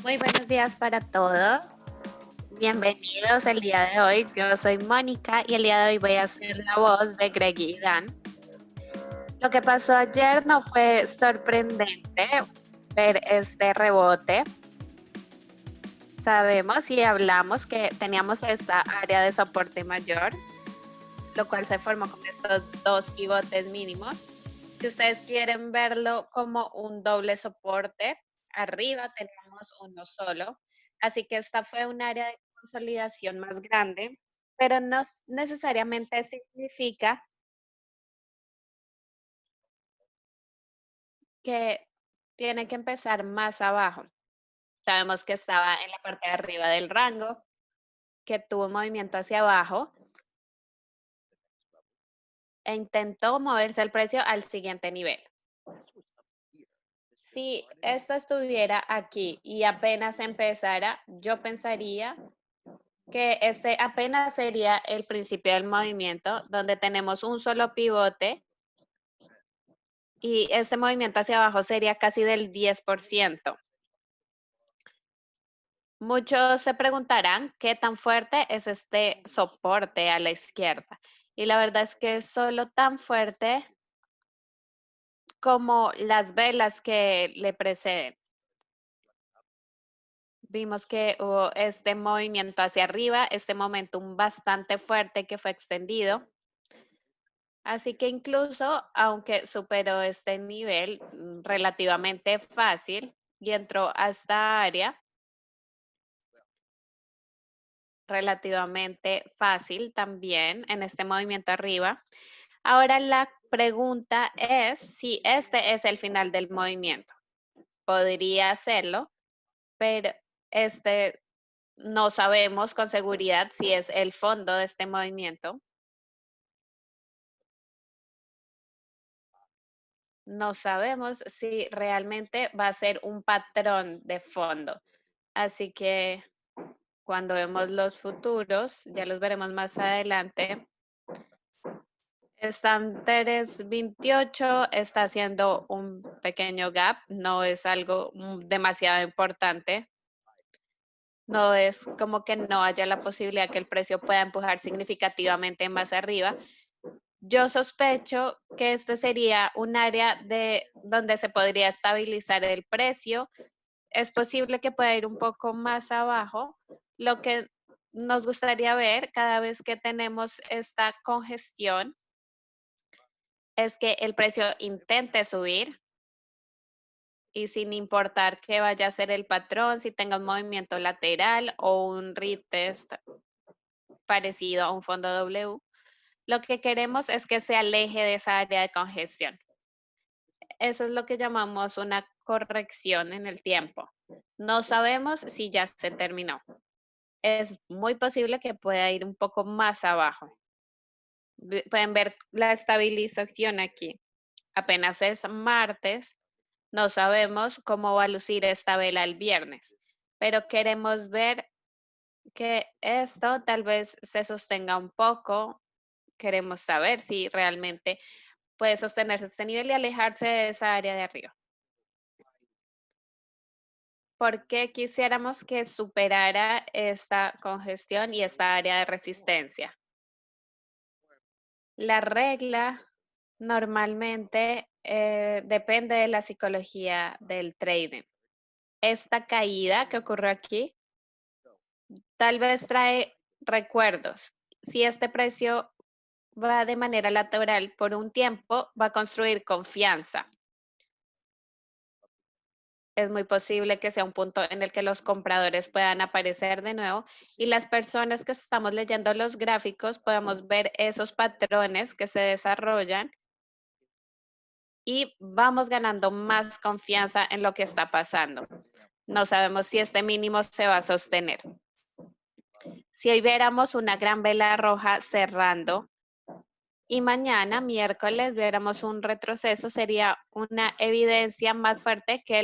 Muy buenos días para todos. Bienvenidos el día de hoy. Yo soy Mónica y el día de hoy voy a ser la voz de Greg y Dan. Lo que pasó ayer no fue sorprendente ver este rebote. Sabemos y hablamos que teníamos esta área de soporte mayor, lo cual se formó con estos dos pivotes mínimos. Si ustedes quieren verlo como un doble soporte, arriba tenemos uno solo. Así que esta fue un área de consolidación más grande, pero no necesariamente significa que tiene que empezar más abajo. Sabemos que estaba en la parte de arriba del rango, que tuvo un movimiento hacia abajo e intentó moverse el precio al siguiente nivel. Si esto estuviera aquí y apenas empezara, yo pensaría que este apenas sería el principio del movimiento, donde tenemos un solo pivote y este movimiento hacia abajo sería casi del 10%. Muchos se preguntarán qué tan fuerte es este soporte a la izquierda. Y la verdad es que es solo tan fuerte como las velas que le preceden. Vimos que hubo este movimiento hacia arriba, este momentum bastante fuerte que fue extendido. Así que incluso, aunque superó este nivel relativamente fácil y entró a esta área relativamente fácil también en este movimiento arriba, ahora la pregunta es si este es el final del movimiento. Podría serlo, pero este no sabemos con seguridad si es el fondo de este movimiento. No sabemos si realmente va a ser un patrón de fondo. Así que cuando vemos los futuros, ya los veremos más adelante. Están 3.28, está haciendo un pequeño gap, no es algo demasiado importante. No es como que no haya la posibilidad que el precio pueda empujar significativamente más arriba. Yo sospecho que este sería un área de donde se podría estabilizar el precio. Es posible que pueda ir un poco más abajo. Lo que nos gustaría ver cada vez que tenemos esta congestión es que el precio intente subir y sin importar que vaya a ser el patrón, si tenga un movimiento lateral o un retest parecido a un fondo W, lo que queremos es que se aleje de esa área de congestión. Eso es lo que llamamos una corrección en el tiempo. No sabemos si ya se terminó. Es muy posible que pueda ir un poco más abajo. Pueden ver la estabilización aquí. Apenas es martes, no sabemos cómo va a lucir esta vela el viernes, pero queremos ver que esto tal vez se sostenga un poco. Queremos saber si realmente puede sostenerse este nivel y alejarse de esa área de arriba. ¿Por qué quisiéramos que superara esta congestión y esta área de resistencia? La regla normalmente depende de la psicología del trading. Esta caída que ocurrió aquí tal vez trae recuerdos. Si este precio va de manera lateral por un tiempo, va a construir confianza. Es muy posible que sea un punto en el que los compradores puedan aparecer de nuevo y las personas que estamos leyendo los gráficos podamos ver esos patrones que se desarrollan y vamos ganando más confianza en lo que está pasando. No sabemos si este mínimo se va a sostener. Si hoy viéramos una gran vela roja cerrando y mañana, miércoles, viéramos un retroceso, sería una evidencia más fuerte que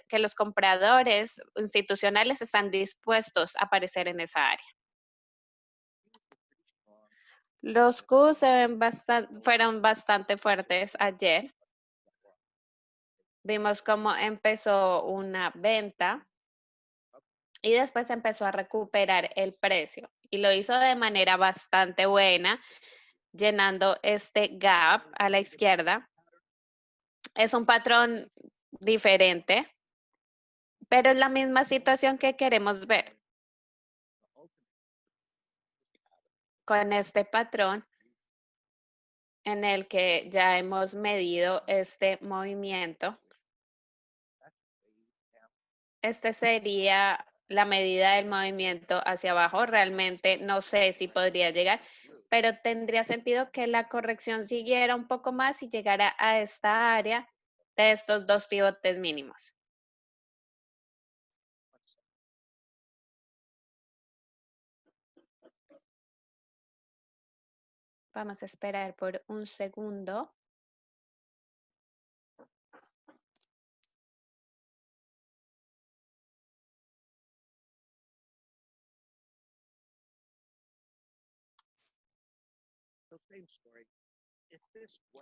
que los compradores institucionales están dispuestos a aparecer en esa área. Los Qs fueron bastante fuertes ayer. Vimos cómo empezó una venta y después empezó a recuperar el precio y lo hizo de manera bastante buena, llenando este gap a la izquierda. Es un patrón diferente, pero es la misma situación que queremos ver. Con este patrón en el que ya hemos medido este movimiento, este sería la medida del movimiento hacia abajo. Realmente no sé si podría llegar, pero tendría sentido que la corrección siguiera un poco más y llegara a esta área de estos dos pivotes mínimos. Vamos a esperar por un segundo.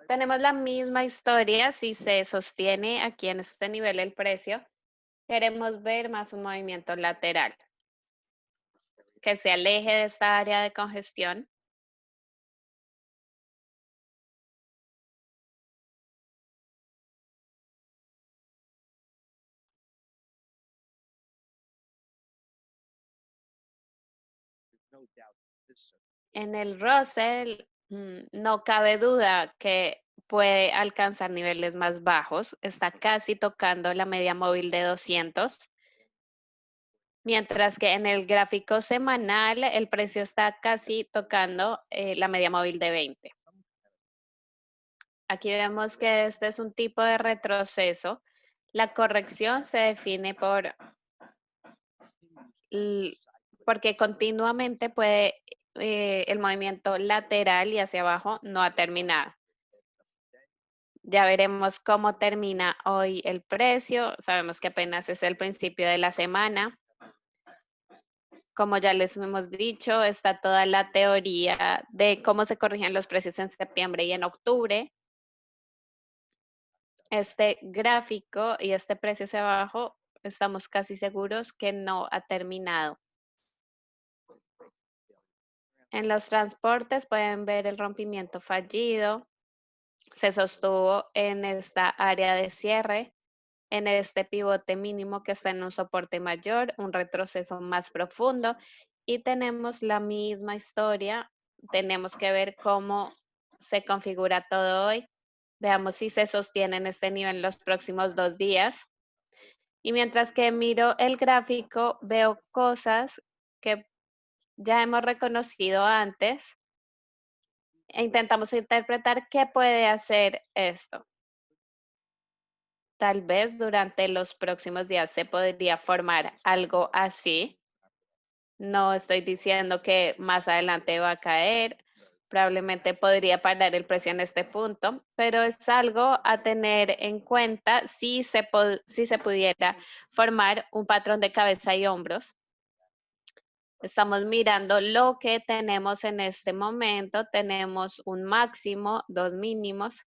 Tenemos la misma historia si se sostiene aquí en este nivel el precio. Queremos ver más un movimiento lateral que se aleje de esta área de congestión. En el Russell, no cabe duda que puede alcanzar niveles más bajos. Está casi tocando la media móvil de 200, mientras que en el gráfico semanal el precio está casi tocando la media móvil de 20. Aquí vemos que este es un tipo de retroceso. La corrección se define porque continuamente puede el movimiento lateral y hacia abajo no ha terminado. Ya veremos cómo termina hoy el precio. Sabemos que apenas es el principio de la semana. Como ya les hemos dicho, está toda la teoría de cómo se corrigen los precios en septiembre y en octubre. Este gráfico y este precio hacia abajo, estamos casi seguros que no ha terminado. En los transportes pueden ver el rompimiento fallido. Se sostuvo en esta área de cierre, en este pivote mínimo que está en un soporte mayor, un retroceso más profundo y tenemos la misma historia. Tenemos que ver cómo se configura todo hoy. Veamos si se sostiene en este nivel los próximos 2 días. Y mientras que miro el gráfico, veo cosas que ya hemos reconocido antes e intentamos interpretar qué puede hacer esto. Tal vez durante los próximos días se podría formar algo así. No estoy diciendo que más adelante va a caer. Probablemente podría parar el precio en este punto, pero es algo a tener en cuenta si se pudiera formar un patrón de cabeza y hombros. Estamos mirando lo que tenemos en este momento. Tenemos un máximo, dos mínimos.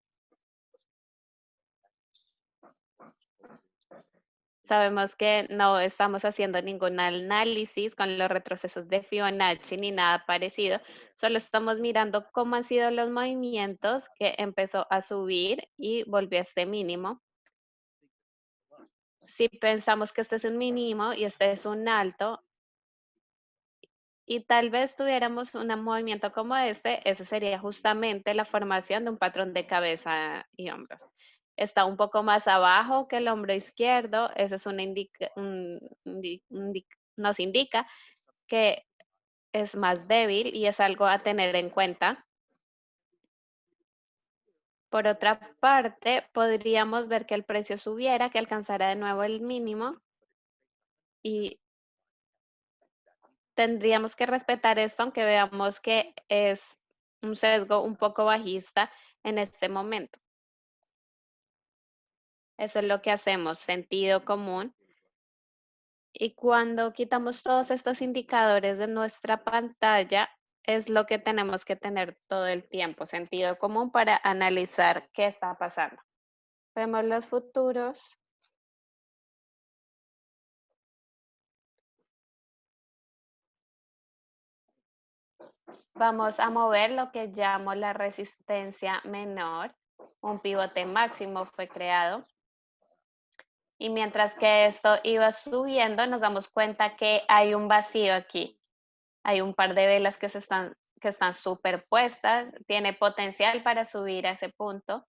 Sabemos que no estamos haciendo ningún análisis con los retrocesos de Fibonacci ni nada parecido. Solo estamos mirando cómo han sido los movimientos que empezó a subir y volvió a este mínimo. Si pensamos que este es un mínimo y este es un alto, y tal vez tuviéramos un movimiento como este, ese sería justamente la formación de un patrón de cabeza y hombros. Está un poco más abajo que el hombro izquierdo, eso es nos indica que es más débil y es algo a tener en cuenta. Por otra parte, podríamos ver que el precio subiera, que alcanzara de nuevo el mínimo y tendríamos que respetar esto, aunque veamos que es un sesgo un poco bajista en este momento. Eso es lo que hacemos, sentido común. Y cuando quitamos todos estos indicadores de nuestra pantalla, es lo que tenemos que tener todo el tiempo, sentido común para analizar qué está pasando. Vemos los futuros. Vamos a mover lo que llamo la resistencia menor. Un pivote máximo fue creado. Y mientras que esto iba subiendo, nos damos cuenta que hay un vacío aquí. Hay un par de velas que están superpuestas. Tiene potencial para subir a ese punto.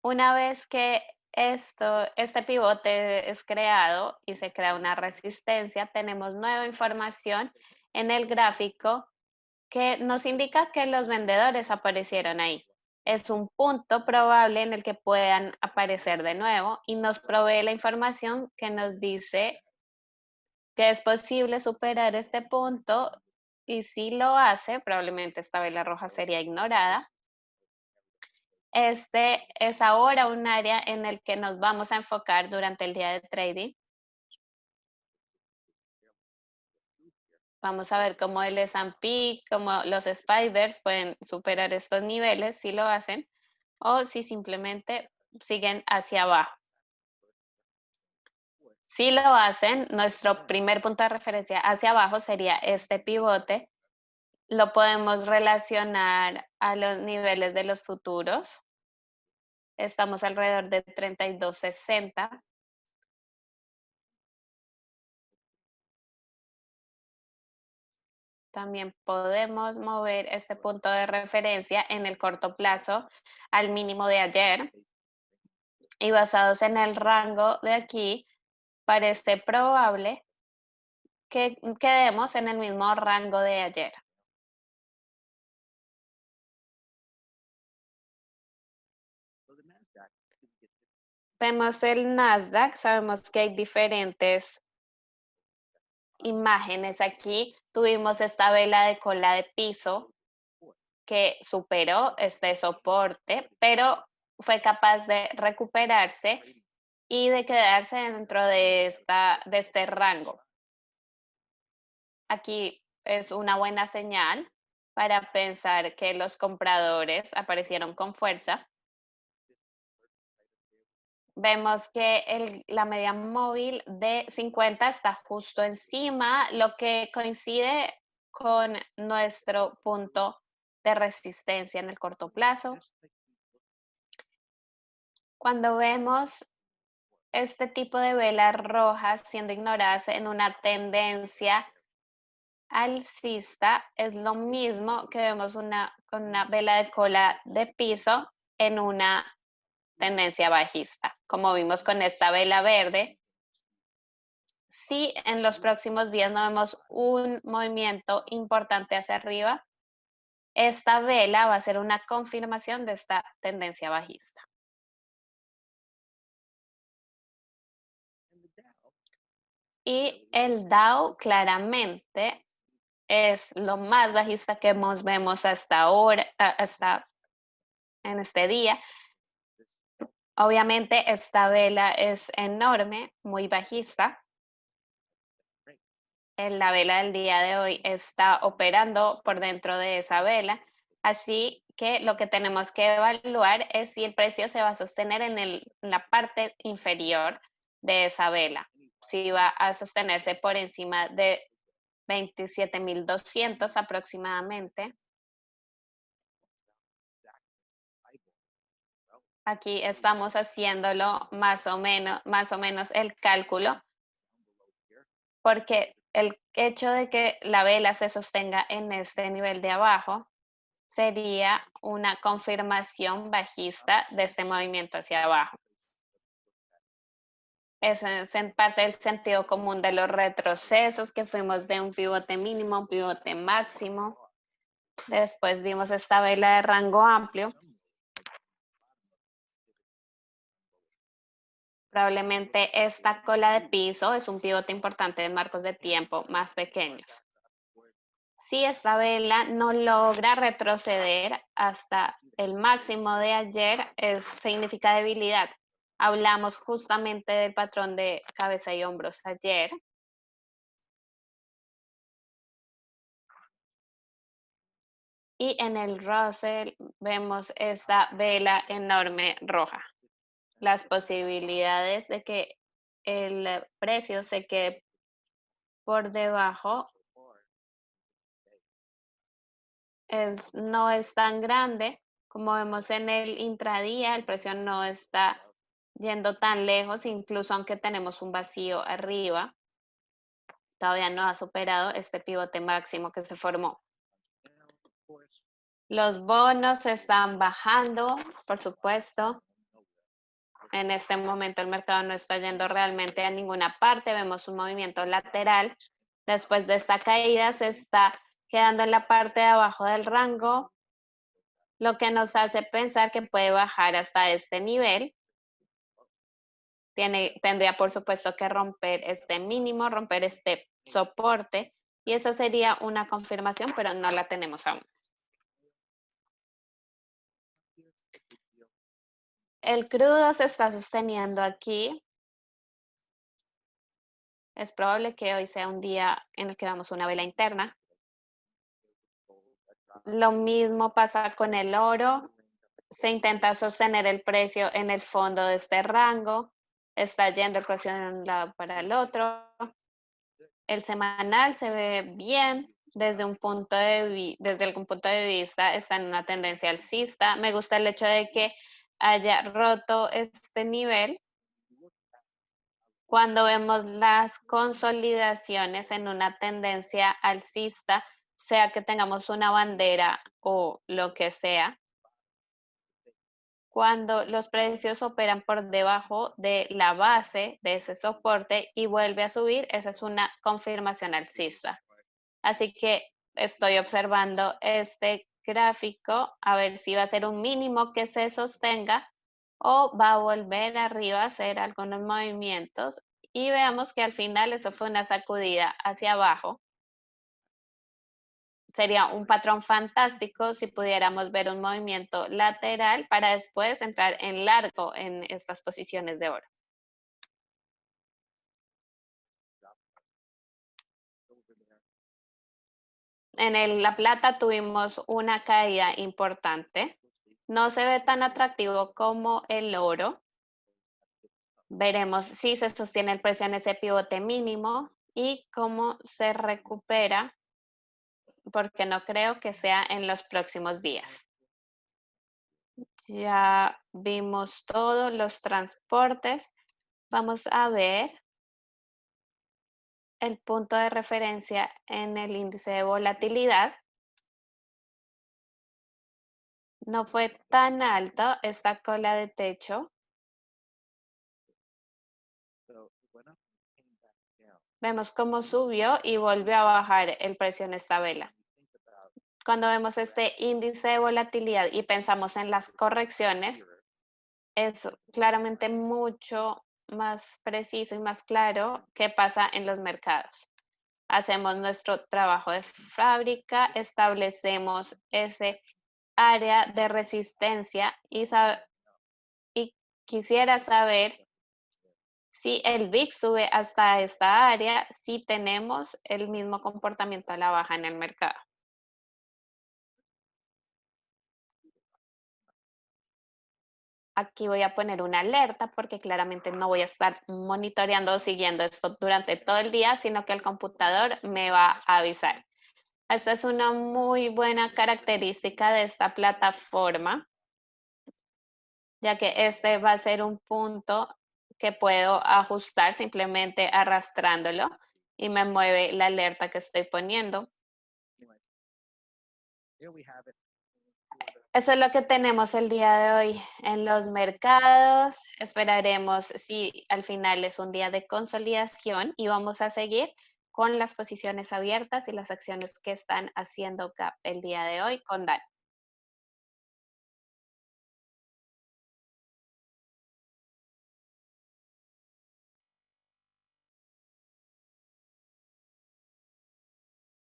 Una vez que este pivote es creado y se crea una resistencia, tenemos nueva información en el gráfico que nos indica que los vendedores aparecieron ahí. Es un punto probable en el que puedan aparecer de nuevo y nos provee la información que nos dice que es posible superar este punto y si lo hace, probablemente esta vela roja sería ignorada. Este es ahora un área en el que nos vamos a enfocar durante el día de trading. Vamos a ver cómo el S&P, cómo los spiders pueden superar estos niveles si lo hacen o si simplemente siguen hacia abajo. Si lo hacen, nuestro primer punto de referencia hacia abajo sería este pivote. Lo podemos relacionar a los niveles de los futuros. Estamos alrededor de 32.60. También podemos mover este punto de referencia en el corto plazo al mínimo de ayer. Y basados en el rango de aquí, parece probable que quedemos en el mismo rango de ayer. Vemos el Nasdaq, sabemos que hay diferentes imágenes aquí. Tuvimos esta vela de cola de piso que superó este soporte, pero fue capaz de recuperarse y de quedarse dentro de este rango. Aquí es una buena señal para pensar que los compradores aparecieron con fuerza. Vemos que la media móvil de 50 está justo encima, lo que coincide con nuestro punto de resistencia en el corto plazo. Cuando vemos este tipo de velas rojas siendo ignoradas en una tendencia alcista, es lo mismo que vemos con una vela de cola de piso en una tendencia bajista, como vimos con esta vela verde. Si en los próximos días no vemos un movimiento importante hacia arriba, esta vela va a ser una confirmación de esta tendencia bajista. Y el Dow claramente es lo más bajista que vemos hasta ahora, hasta en este día. Obviamente esta vela es enorme, muy bajista. La vela del día de hoy está operando por dentro de esa vela, así que lo que tenemos que evaluar es si el precio se va a sostener en la parte inferior de esa vela, si va a sostenerse por encima de 27.200 aproximadamente. Aquí estamos haciéndolo más o menos el cálculo, porque el hecho de que la vela se sostenga en este nivel de abajo sería una confirmación bajista de este movimiento hacia abajo. Ese es en parte del sentido común de los retrocesos, que fuimos de un pivote mínimo a un pivote máximo. Después vimos esta vela de rango amplio. Probablemente esta cola de piso es un pivote importante en marcos de tiempo más pequeños. Si esta vela no logra retroceder hasta el máximo de ayer, significa debilidad. Hablamos justamente del patrón de cabeza y hombros ayer. Y en el Russell vemos esta vela enorme roja. Las posibilidades de que el precio se quede por debajo no es tan grande. Como vemos en el intradía, el precio no está yendo tan lejos, incluso aunque tenemos un vacío arriba, todavía no ha superado este pivote máximo que se formó. Los bonos están bajando, por supuesto. En este momento el mercado no está yendo realmente a ninguna parte. Vemos un movimiento lateral. Después de esta caída se está quedando en la parte de abajo del rango, lo que nos hace pensar que puede bajar hasta este nivel. Tendría por supuesto que romper este mínimo, romper este soporte, y esa sería una confirmación, pero no la tenemos aún. El crudo se está sosteniendo aquí. Es probable que hoy sea un día en el que veamos una vela interna. Lo mismo pasa con el oro. Se intenta sostener el precio en el fondo de este rango. Está yendo el precio de un lado para el otro. El semanal se ve bien desde desde algún punto de vista, está en una tendencia alcista. Me gusta el hecho de que haya roto este nivel. Cuando vemos las consolidaciones en una tendencia alcista, sea que tengamos una bandera o lo que sea, cuando los precios operan por debajo de la base de ese soporte y vuelve a subir, esa es una confirmación alcista. Así que estoy observando este gráfico a ver si va a ser un mínimo que se sostenga o va a volver arriba a hacer algunos movimientos, y veamos que al final eso fue una sacudida hacia abajo. Sería un patrón fantástico si pudiéramos ver un movimiento lateral para después entrar en largo en estas posiciones de oro. La plata tuvimos una caída importante. No se ve tan atractivo como el oro. Veremos si se sostiene el precio en ese pivote mínimo y cómo se recupera, porque no creo que sea en los próximos días. Ya vimos todos los transportes. Vamos a ver el punto de referencia en el índice de volatilidad. No fue tan alto esta cola de techo. Vemos cómo subió y volvió a bajar el precio en esta vela. Cuando vemos este índice de volatilidad y pensamos en las correcciones, es claramente mucho más preciso y más claro qué pasa en los mercados. Hacemos nuestro trabajo de fábrica, establecemos ese área de resistencia y quisiera saber si el VIX sube hasta esta área, si tenemos el mismo comportamiento a la baja en el mercado. Aquí voy a poner una alerta porque claramente no voy a estar monitoreando o siguiendo esto durante todo el día, sino que el computador me va a avisar. Esta es una muy buena característica de esta plataforma, ya que este va a ser un punto que puedo ajustar simplemente arrastrándolo y me mueve la alerta que estoy poniendo. Eso es lo que tenemos el día de hoy en los mercados. Esperaremos si al final es un día de consolidación y vamos a seguir con las posiciones abiertas y las acciones que están haciendo gap el día de hoy con Dan.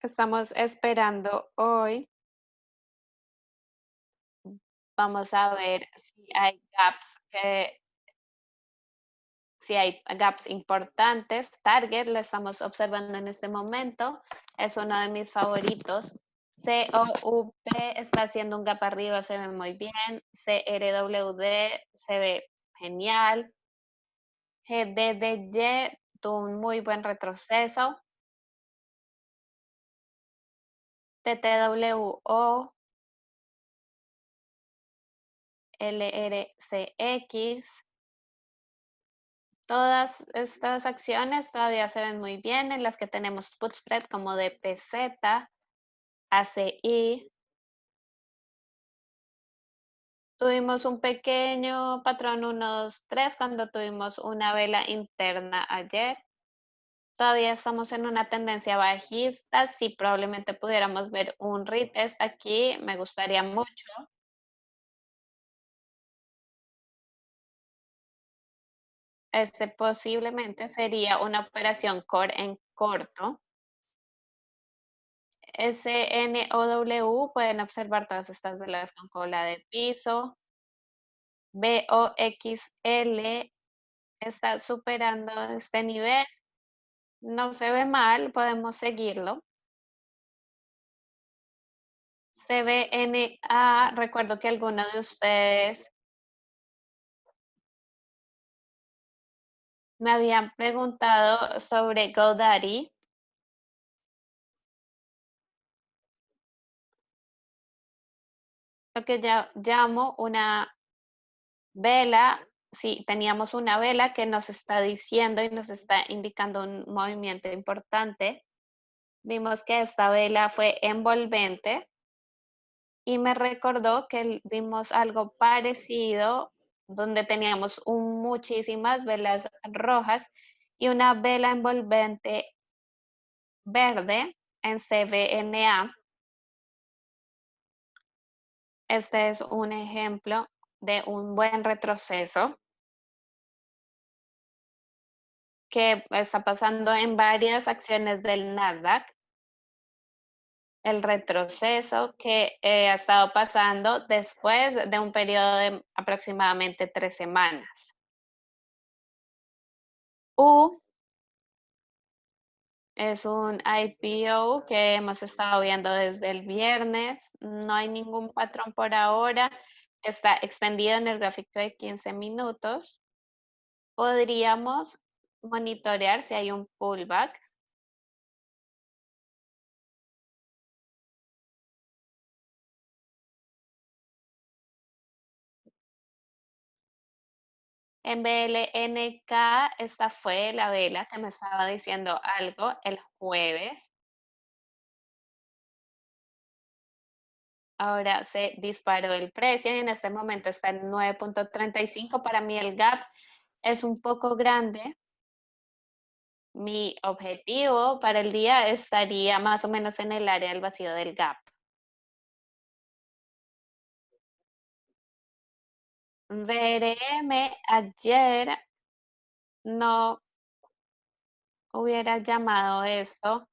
Estamos esperando hoy. Vamos a ver si hay gaps si hay gaps importantes. Target, la estamos observando en este momento, es uno de mis favoritos. COUP está haciendo un gap arriba, se ve muy bien. CRWD se ve genial. GDDY tuvo un muy buen retroceso. TTWO, LRCX, todas estas acciones todavía se ven muy bien en las que tenemos put spread como DPZ, ACI. Tuvimos un pequeño patrón 1, 2, 3 cuando tuvimos una vela interna ayer. Todavía estamos en una tendencia bajista. Si probablemente pudiéramos ver un retest aquí, me gustaría mucho. Este posiblemente sería una operación core en corto. SNOW, pueden observar todas estas velas con cola de piso. BOXL está superando este nivel. No se ve mal, podemos seguirlo. CBNA, recuerdo que algunos de ustedes me habían preguntado sobre GoDaddy, lo que ya llamo una vela. Sí, teníamos una vela que nos está diciendo y nos está indicando un movimiento importante. Vimos que esta vela fue envolvente y me recordó que vimos algo parecido donde teníamos muchísimas velas rojas y una vela envolvente verde en CVNA. Este es un ejemplo de un buen retroceso que está pasando en varias acciones del Nasdaq. El retroceso que ha estado pasando después de un periodo de aproximadamente 3 semanas. U es un IPO que hemos estado viendo desde el viernes. No hay ningún patrón por ahora. Está extendido en el gráfico de 15 minutos. Podríamos monitorear si hay un pullback. En BLNK, esta fue la vela que me estaba diciendo algo el jueves. Ahora se disparó el precio y en este momento está en 9.35. Para mí el gap es un poco grande. Mi objetivo para el día estaría más o menos en el área del vacío del gap. DRM ayer no hubiera llamado esto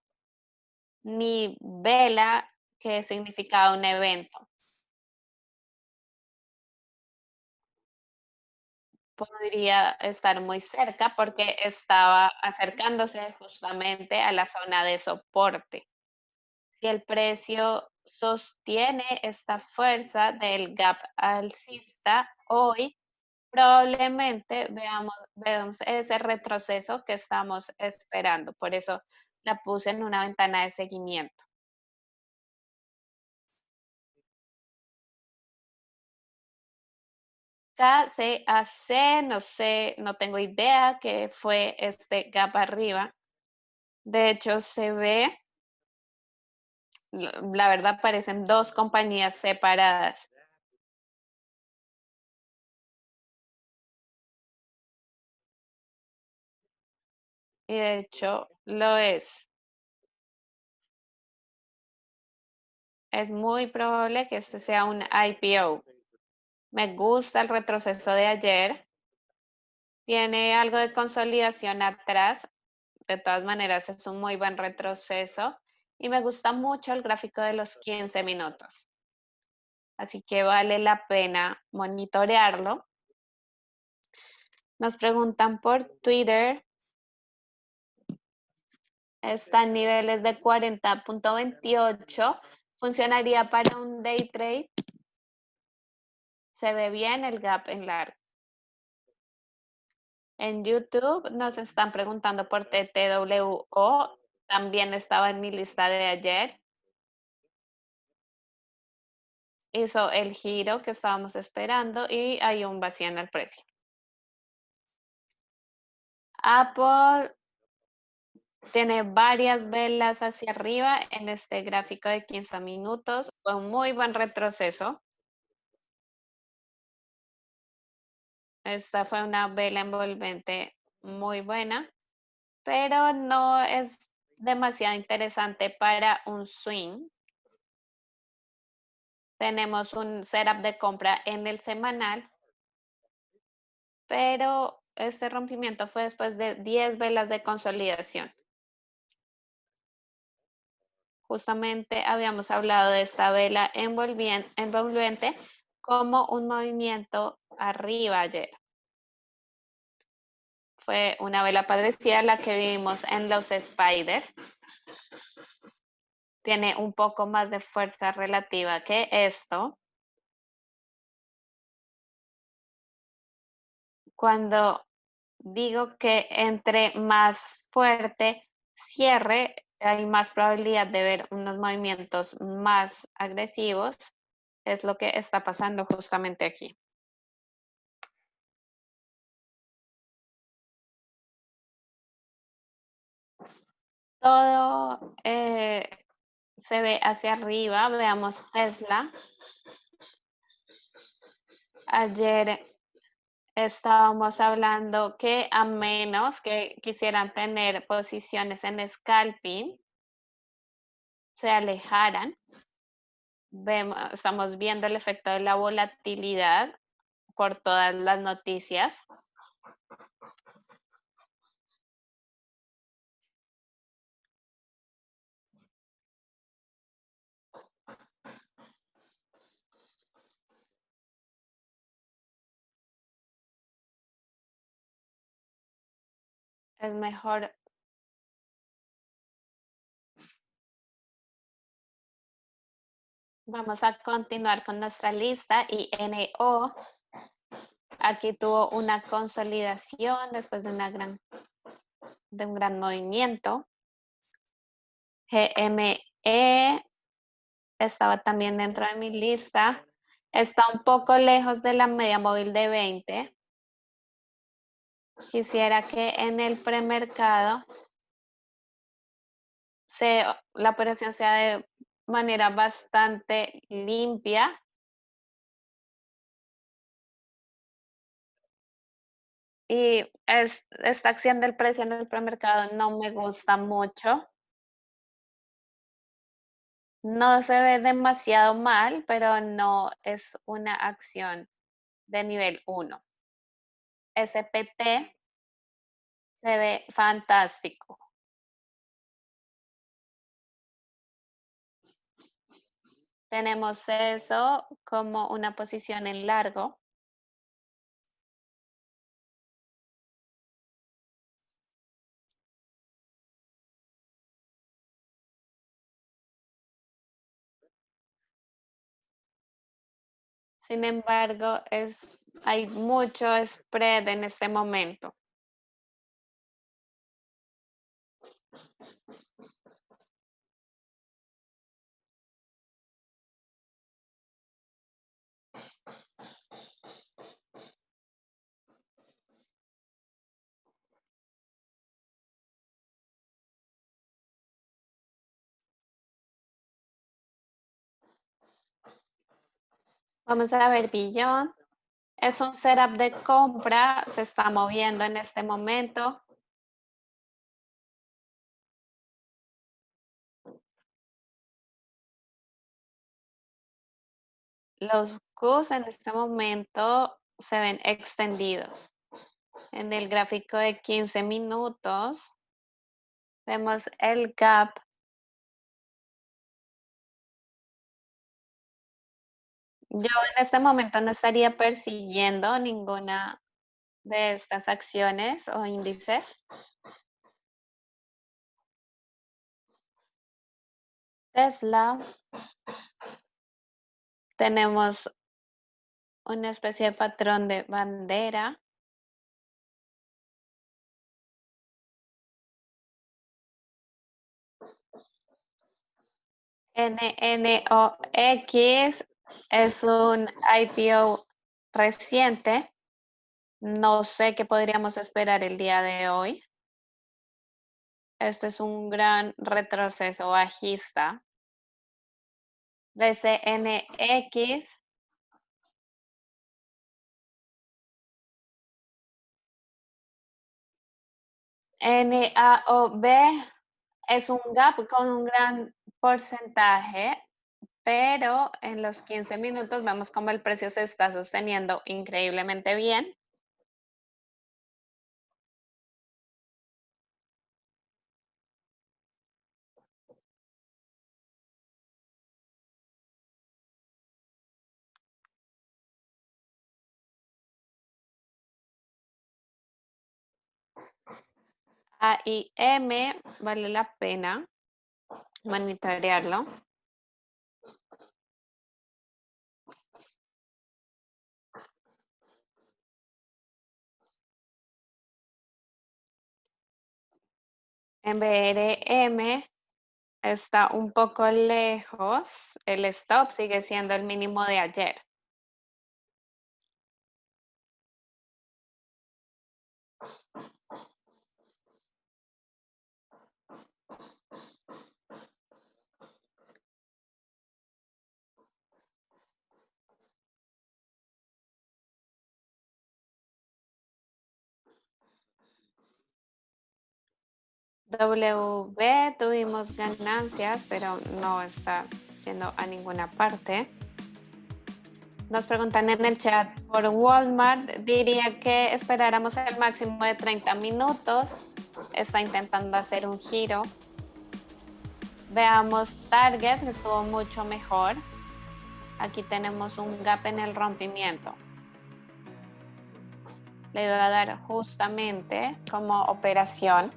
ni vela que significaba un evento. Podría estar muy cerca porque estaba acercándose justamente a la zona de soporte. Si el precio sostiene esta fuerza del gap alcista hoy, probablemente veamos ese retroceso que estamos esperando. Por eso la puse en una ventana de seguimiento. KCAC, no sé, no tengo idea qué fue este gap arriba. De hecho, se ve, la verdad parecen dos compañías separadas. Y de hecho lo es. Es muy probable que este sea un IPO. Me gusta el retroceso de ayer. Tiene algo de consolidación atrás. De todas maneras, es un muy buen retroceso. Y me gusta mucho el gráfico de los 15 minutos. Así que vale la pena monitorearlo. Nos preguntan por Twitter. Está en niveles de 40.28. ¿Funcionaría para un day trade? Se ve bien el gap en largo. En YouTube nos están preguntando por TTWO. También estaba en mi lista de ayer. Hizo el giro que estábamos esperando y hay un vacío en el precio. Apple tiene varias velas hacia arriba en este gráfico de 15 minutos. Fue un muy buen retroceso. Esta fue una vela envolvente muy buena, pero no es demasiado interesante para un swing. Tenemos un setup de compra en el semanal, pero este rompimiento fue después de 10 velas de consolidación. Justamente habíamos hablado de esta vela envolvente como un movimiento arriba ayer. Fue una vela parecida a la que vimos en los spiders. Tiene un poco más de fuerza relativa que esto. Cuando digo que entre más fuerte cierre, hay más probabilidad de ver unos movimientos más agresivos. Es lo que está pasando justamente aquí. Todo se ve hacia arriba. Veamos Tesla. Ayer estábamos hablando que a menos que quisieran tener posiciones en scalping, se alejaran. Estamos viendo el efecto de la volatilidad por todas las noticias. Es mejor. Vamos a continuar con nuestra lista y NO aquí tuvo una consolidación después de un gran movimiento. GME estaba también dentro de mi lista. Está un poco lejos de la media móvil de 20. Quisiera que en el premercado la operación sea de manera bastante limpia. Y esta acción del precio en el premercado no me gusta mucho. No se ve demasiado mal, pero no es una acción de nivel 1. SPT se ve fantástico. Tenemos eso como una posición en largo. Sin embargo, hay mucho spread en este momento. Vamos a ver Billón. Es un setup de compra, se está moviendo en este momento. Los Qs en este momento se ven extendidos. En el gráfico de 15 minutos vemos el gap. Yo en este momento no estaría persiguiendo de estas acciones o índices. Tesla, tenemos una especie de patrón de bandera. NNOX es un IPO reciente. No sé qué podríamos esperar el día de hoy. Este es un gran retroceso bajista. BCNX, NAOB es un gap con un gran porcentaje, pero en los 15 minutos vemos como el precio se está sosteniendo increíblemente bien. AIM vale la pena monitorearlo. En BRM está un poco lejos. El stop sigue siendo el mínimo de ayer. W tuvimos ganancias, pero no está yendo a ninguna parte. Nos preguntan en el chat por Walmart. Diría que esperáramos el máximo de 30 minutos. Está intentando hacer un giro. Veamos Target, que estuvo mucho mejor. Aquí tenemos un gap en el rompimiento. Le voy a dar justamente como operación.